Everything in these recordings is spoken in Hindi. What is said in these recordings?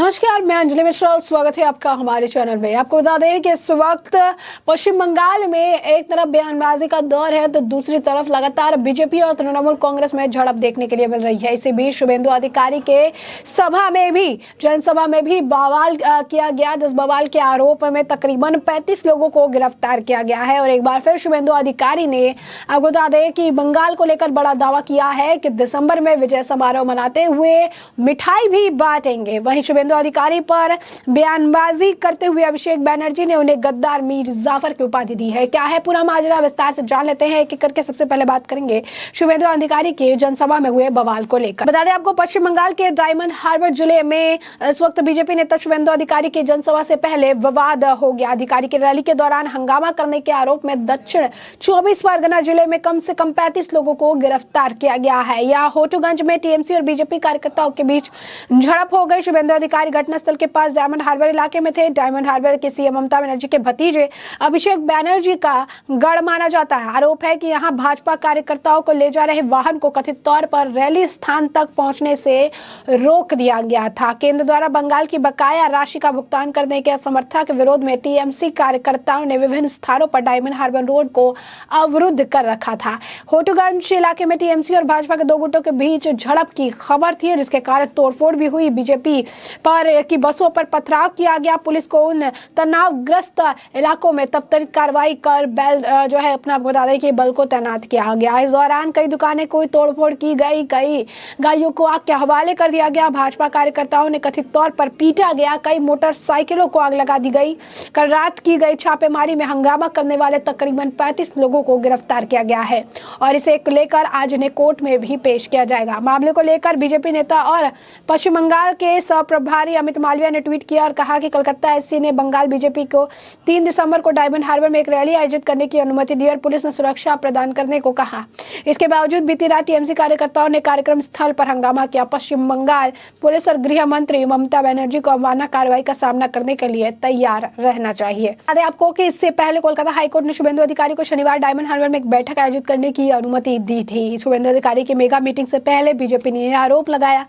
नमस्कार, मैं अंजलि मिश्रा। स्वागत है आपका हमारे चैनल में। आपको बता दें कि इस वक्त पश्चिम बंगाल में एक तरफ बयानबाजी का दौर है तो दूसरी तरफ लगातार बीजेपी और तृणमूल कांग्रेस में झड़प देखने के लिए मिल रही है। इसी बीच शुभेंदु अधिकारी के जनसभा में भी बवाल किया गया, जिस बवाल के आरोप में तकरीबन 35 लोगों को गिरफ्तार किया गया है। और एक बार फिर शुभेंदु अधिकारी ने आपको बता दें कि बंगाल को लेकर बड़ा दावा किया है कि दिसंबर में विजय समारोह मनाते हुए मिठाई भी बांटेंगे। वहीं शुभेंदु अधिकारी पर बयानबाजी करते हुए अभिषेक बनर्जी ने उन्हें गद्दार मीर जाफर की उपाधि दी है। क्या है पूरा माजरा, विस्तार से जान लेते हैं। एक करके सबसे पहले बात करेंगे शुभेंदु अधिकारी के जनसभा में हुए बवाल को लेकर। बता दें आपको, पश्चिम बंगाल के डायमंड हार्बर जिले में इस वक्त बीजेपी नेता शुभेंदु अधिकारी की जनसभा से पहले विवाद हो गया। अधिकारी की रैली के दौरान हंगामा करने के आरोप में दक्षिण 24 परगना जिले में कम से कम 35 लोगों को गिरफ्तार किया गया है। यहाँ होटूगंज में टीएमसी और बीजेपी कार्यकर्ताओं के बीच झड़प हो गई। शुभेंदु अधिकारी घटनास्थल के पास डायमंड हार्बर इलाके में थे। डायमंड हार्बर के सीएम ममता बनर्जी के भतीजे अभिषेक बनर्जी का गढ़ माना जाता है। आरोप है कि यहां भाजपा कार्यकर्ताओं को ले जा रहे वाहन को कथित तौर पर रैली स्थान तक पहुंचने से रोक दिया गया था। केंद्र द्वारा बंगाल की बकाया राशि का भुगतान करने के असमर्थता के विरोध में टीएमसी कार्यकर्ताओं ने विभिन्न स्थानों पर डायमंड हार्बर रोड को अवरुद्ध कर रखा था। होटूगंज इलाके में टीएमसी और भाजपा के दो गुटों के बीच झड़प की खबर थी, जिसके कारण तोड़फोड़ भी हुई। बीजेपी पर की बसों पर पथराव किया गया। पुलिस को उन तनावग्रस्त इलाकों में तब त्वरित कार्रवाई कर अपना बता दें कि बल को तैनात किया गया। इस दौरान कई दुकानें को तोड़फोड़ की गई, कई गाड़ियों को आग के हवाले कर दिया गया। भाजपा कार्यकर्ताओं ने कथित तौर पर पीटा गया। कई मोटरसाइकिलों को आग लगा दी गई। कल रात की गई छापेमारी में हंगामा करने वाले तकरीबन 35 लोगों को गिरफ्तार किया गया है और इसे लेकर आज इन्हें कोर्ट में भी पेश किया जाएगा। मामले को लेकर बीजेपी नेता और पश्चिम बंगाल के प्रभारी अमित मालवीय ने ट्वीट किया और कहा कि कलकत्ता एससी ने बंगाल बीजेपी को 3 दिसंबर को डायमंड हार्बर में एक रैली आयोजित करने की अनुमति दी और पुलिस ने सुरक्षा प्रदान करने को कहा। इसके बावजूद बीती रात टीएमसी कार्यकर्ताओं ने कार्यक्रम स्थल पर हंगामा किया। पश्चिम बंगाल पुलिस और गृह मंत्री ममता बनर्जी को अवमानना कार्रवाई का सामना करने के लिए तैयार रहना चाहिए। बता दें आपको कि इससे पहले कोलकाता हाईकोर्ट ने शुभेंदु अधिकारी को शनिवार डायमंड हार्बर में एक बैठक आयोजित करने की अनुमति दी थी। शुभेंदु अधिकारी की मेगा मीटिंग से पहले बीजेपी ने आरोप लगाया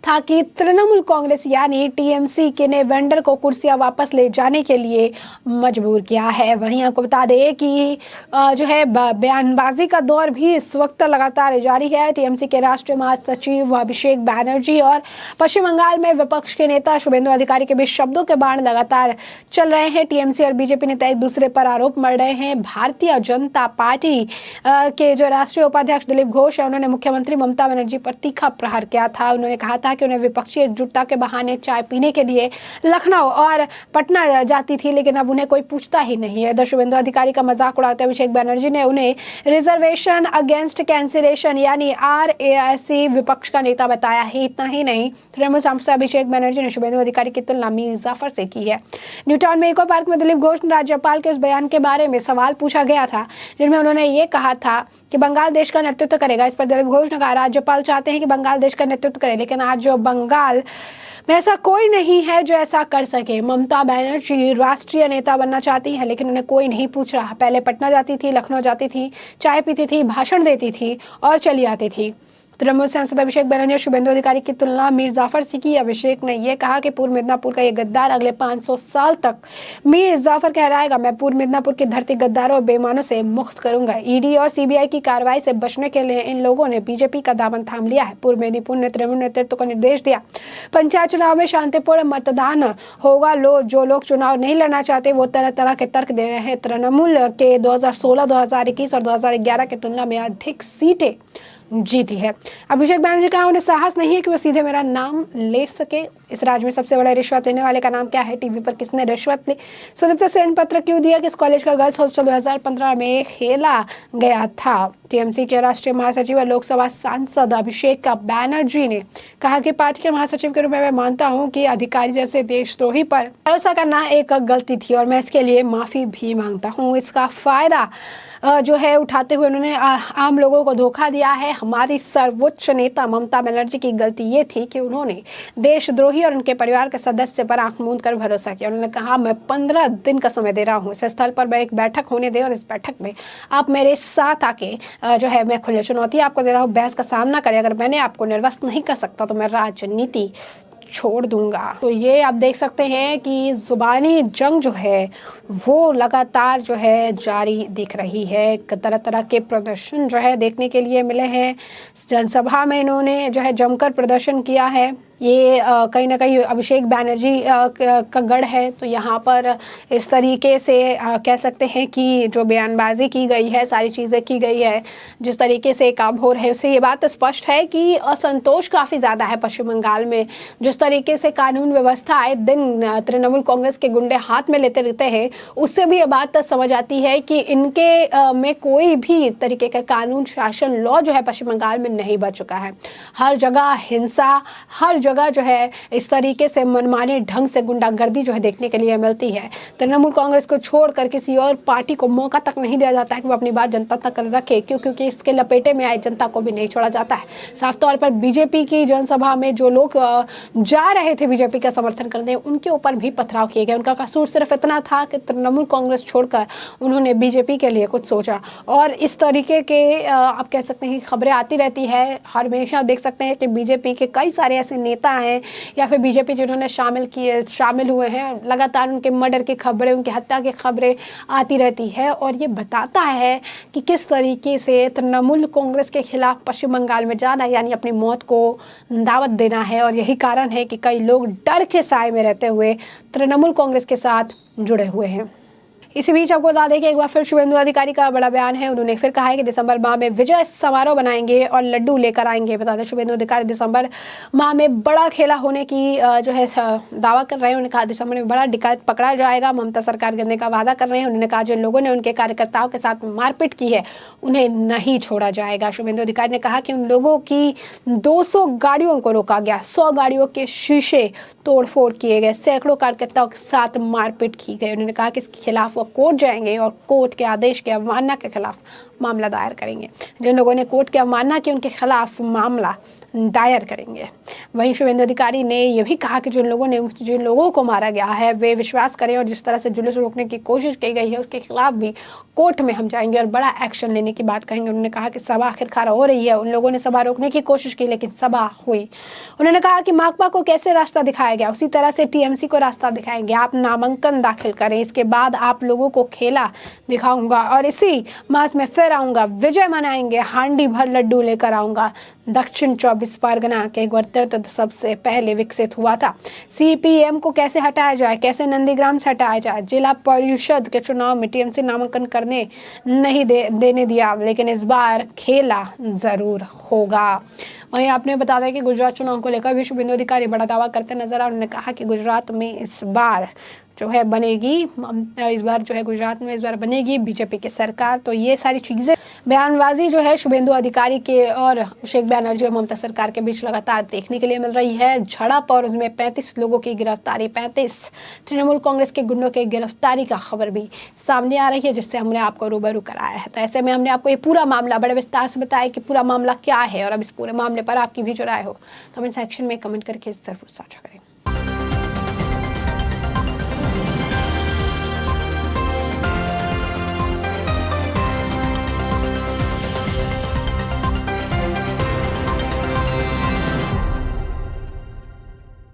था कि तृणमूल कांग्रेस यानी टीएमसी के ने वेंडर को कुर्सियां वापस ले जाने के लिए मजबूर किया है। वहीं आपको बता दें कि बयानबाजी का दौर भी इस वक्त लगातार जारी है। टीएमसी के राष्ट्रीय महासचिव अभिषेक बनर्जी और पश्चिम बंगाल में विपक्ष के नेता शुभेंदु अधिकारी के बीच शब्दों के बाण लगातार चल रहे हैं। टीएमसी और बीजेपी नेता एक दूसरे पर आरोप मढ़ रहे हैं। भारतीय जनता पार्टी के जो राष्ट्रीय उपाध्यक्ष दिलीप घोष है, उन्होंने मुख्यमंत्री ममता बनर्जी पर तीखा प्रहार किया था। उन्होंने कहा था कि उन्हें विपक्षी एकजुटता के बहाने चाय पीने के लिए लखनऊ और पटना जाती थी, लेकिन अब उन्हें कोई पूछता ही नहीं है। शुभेंदु अधिकारी का मजाक उड़ाते अभिषेक बनर्जी ने उन्हें रिजर्वेशन अगेंस्ट कैंसिलेशन यानी RAC विपक्ष का नेता बताया है। इतना ही नहीं, तृणमूल सांसद अभिषेक बनर्जी ने शुभेंदु अधिकारी की तुलना मीर जाफर से की है। न्यू टाउन में इको पार्क में दिलीप घोष ने राज्यपाल के उस बयान के बारे में सवाल पूछा गया था जिनमें उन्होंने ये कहा था कि बंगाल देश का नेतृत्व करेगा। इस पर दिलीप घोष ने कहा, राज्यपाल चाहते हैं कि बंगाल देश का नेतृत्व करे, लेकिन आज जो बंगाल में ऐसा कोई नहीं है जो ऐसा कर सके। ममता बनर्जी राष्ट्रीय नेता बनना चाहती है, लेकिन उन्हें कोई नहीं पूछ रहा। पहले पटना जाती थी, लखनऊ जाती थी, चाय पीती थी, भाषण देती थी और चली आती थी। तृणमूल सांसद अभिषेक बनर्जी ने शुभेंदु अधिकारी की तुलना मीर जाफर से की। अभिषेक ने यह कहा कि पूर्व मिदनापुर का ये गद्दार अगले 500 साल तक मीर जाफर कहलाएगा। मैं पूर्व मिदनापुर की धरती गद्दारों और बेईमानों से मुक्त करूंगा। ईडी और सीबीआई की कार्रवाई से बचने के लिए इन लोगों ने बीजेपी का दामन थाम लिया है। पूर्व मेदिनीपुर ने तृणमूल नेतृत्व को निर्देश दिया, पंचायत चुनाव में शांतिपूर्ण मतदान होगा। जो लोग चुनाव नहीं लड़ना चाहते वो तरह तरह के तर्क दे रहे हैं। तृणमूल के 2016, 2021 और 2011 की तुलना में अधिक सीटें जीती है। अभिषेक बनर्जी का उन्हें साहस नहीं है कि वो सीधे मेरा नाम ले सके। इस राज्य में सबसे बड़ा रिश्वत लेने वाले का नाम क्या है? टीवी पर किसने रिश्वत ली? सुदीप्त सेन पत्र क्यों दिया? किस कॉलेज का गर्ल्स हॉस्टल 2015 में खेला गया था? टीएमसी के राष्ट्रीय महासचिव और लोकसभा सांसद अभिषेक बनर्जी ने कहा कि पार्टी के महासचिव के रूप में मैं मानता हूं कि अधिकारी जैसे देशद्रोही पर भरोसा करना एक गलती थी और मैं इसके लिए माफी भी मांगता हूं। इसका फायदा उठाते हुए उन्होंने आम लोगों को धोखा दिया है। हमारी सर्वोच्च नेता ममता बनर्जी की गलती ये थी कि उन्होंने देशद्रोही और उनके परिवार के सदस्य पर आंख मूंद कर भरोसा किया। उन्होंने कहा, मैं 15 दिन का समय दे रहा हूँ, इस स्थल पर मैं एक बैठक होने दे और इस बैठक में आप मेरे साथ आके मैं खुले चुनौती आपको दे रहा हूँ, बहस का सामना करें। अगर मैंने आपको निर्वस्त नहीं कर सकता तो मैं राजनीति छोड़ दूंगा। तो ये आप देख सकते हैं कि जुबानी जंग जो है वो लगातार जो है जारी दिख रही है। तरह तरह के प्रदर्शन जो है देखने के लिए मिले हैं। जनसभा में इन्होंने जो है जमकर प्रदर्शन किया है। ये कहीं ना कहीं अभिषेक बैनर्जी का गढ़ है, तो यहाँ पर इस तरीके से कह सकते हैं कि जो बयानबाजी की गई है, सारी चीज़ें की गई है, जिस तरीके से काम हो रहे हैं, उससे ये बात स्पष्ट है कि असंतोष काफ़ी ज़्यादा है पश्चिम बंगाल में। जिस तरीके से कानून व्यवस्था आए दिन तृणमूल कांग्रेस के गुंडे हाथ में लेते रहते हैं, उससे भी ये बात समझ आती है कि इनके में कोई भी तरीके का कानून शासन लॉ जो है पश्चिम बंगाल में नहीं बच चुका है। हर जगह हिंसा, हर जगह जो है इस तरीके से मनमाने ढंग से गुंडागर्दी जो है देखने के लिए मिलती है। तृणमूल कांग्रेस को छोड़कर किसी और पार्टी को मौका तक नहीं दिया जाता है कि वो अपनी बात जनता तक रखे, क्योंकि इसके लपेटे में आए जनता को भी नहीं छोड़ा जाता है। साफ तौर पर बीजेपी की जनसभा में जो लोग जा रहे थे बीजेपी का समर्थन करने, उनके ऊपर भी पथराव किए गए। उनका कसूर सिर्फ इतना था कि तृणमूल कांग्रेस छोड़कर उन्होंने बीजेपी के लिए कुछ सोचा। और इस तरीके के आप कह सकते हैं खबरें आती रहती है हमेशा। देख सकते हैं कि बीजेपी के कई सारे ऐसे नेता हैं या फिर बीजेपी जिन्होंने शामिल हुए हैं, लगातार उनके मर्डर की खबरें, उनकी हत्या की खबरें आती रहती है। और ये बताता है कि किस तरीके से तृणमूल कांग्रेस के खिलाफ पश्चिम बंगाल में जाना यानी अपनी मौत को दावत देना है। और यही कारण है कि कई लोग डर के साए में रहते हुए तृणमूल कांग्रेस के साथ जुड़े हुए हैं। इसी बीच आपको बता दें कि एक बार फिर शुभेंदु अधिकारी का बड़ा बयान है। उन्होंने फिर कहा है कि दिसंबर माह में विजय समारोह बनाएंगे और लड्डू लेकर आएंगे। बता दें शुभेंदु अधिकारी दिसंबर माह में बड़ा खेला होने की जो है दावा कर रहे हैं। उन्होंने कहा दिसंबर में बड़ा डिकायत पकड़ा जाएगा, ममता सरकार गिरने का वादा कर रहे हैं। उन्होंने कहा जिन लोगों ने उनके कार्यकर्ताओं के साथ मारपीट की है उन्हें नहीं छोड़ा जाएगा। शुभेंदु अधिकारी ने कहा कि उन लोगों की 200 गाड़ियों को रोका गया, 100 गाड़ियों के शीशे तोड़फोड़ किए गए, सैकड़ों कार्यकर्ताओं के साथ मारपीट की गई। उन्होंने कहा कि इसके खिलाफ वो कोर्ट जाएंगे और कोर्ट के आदेश की अवमानना के खिलाफ मामला दायर करेंगे। जिन लोगों ने कोर्ट की अवमानना की उनके खिलाफ मामला दायर करेंगे। वहीं शुभेंदु अधिकारी ने यह भी कहा कि जिन लोगों को मारा गया है वे विश्वास करें और जिस तरह से जुलूस रोकने की कोशिश की गई है उसके खिलाफ भी कोर्ट में हम जाएंगे और बड़ा एक्शन लेने की बात कहेंगे। उन्होंने कहा कि सभा आखिरकार हो रही है, उन लोगों ने सभा रोकने की कोशिश की लेकिन सभा हुई। उन्होंने कहा कि माकपा को कैसे रास्ता दिखाया गया उसी तरह से टीएमसी को रास्ता दिखाएंगे। आप नामांकन दाखिल करें, इसके बाद आप लोगों को खेला दिखाऊंगा और इसी मास में फिर आऊंगा, विजय मनाएंगे, हांडी भर लड्डू लेकर आऊंगा। दक्षिण 24 परगना के गणतंत्र सबसे पहले विकसित हुआ था। सीपीएम को कैसे हटाया जाए, कैसे नंदीग्राम से हटाया जाए। जिला परिषद के चुनाव में टीएमसी नामांकन करने नहीं देने दिया, लेकिन इस बार खेला जरूर होगा। वहीं आपने बता दें कि गुजरात चुनाव को लेकर भी शुभेंदु अधिकारी बड़ा दावा करते नजर आए। उन्होंने कहा कि गुजरात में इस बार जो है गुजरात में इस बार बनेगी बीजेपी की सरकार। तो ये सारी चीजें बयानबाजी जो है शुभेंदु अधिकारी के और अभिषेक बैनर्जी और ममता सरकार के बीच लगातार देखने के लिए मिल रही है। झड़प और उसमें 35 लोगों की गिरफ्तारी, 35 तृणमूल कांग्रेस के गुंडों की गिरफ्तारी का खबर भी सामने आ रही है, जिससे हमने आपको रूबरू कराया है। तो ऐसे में हमने आपको ये पूरा मामला बड़े विस्तार से बताया कि पूरा मामला क्या है और अब इस पूरे मामले पर आपकी भी जो राय हो कमेंट सेक्शन में कमेंट करके इस तरफ साझा करें।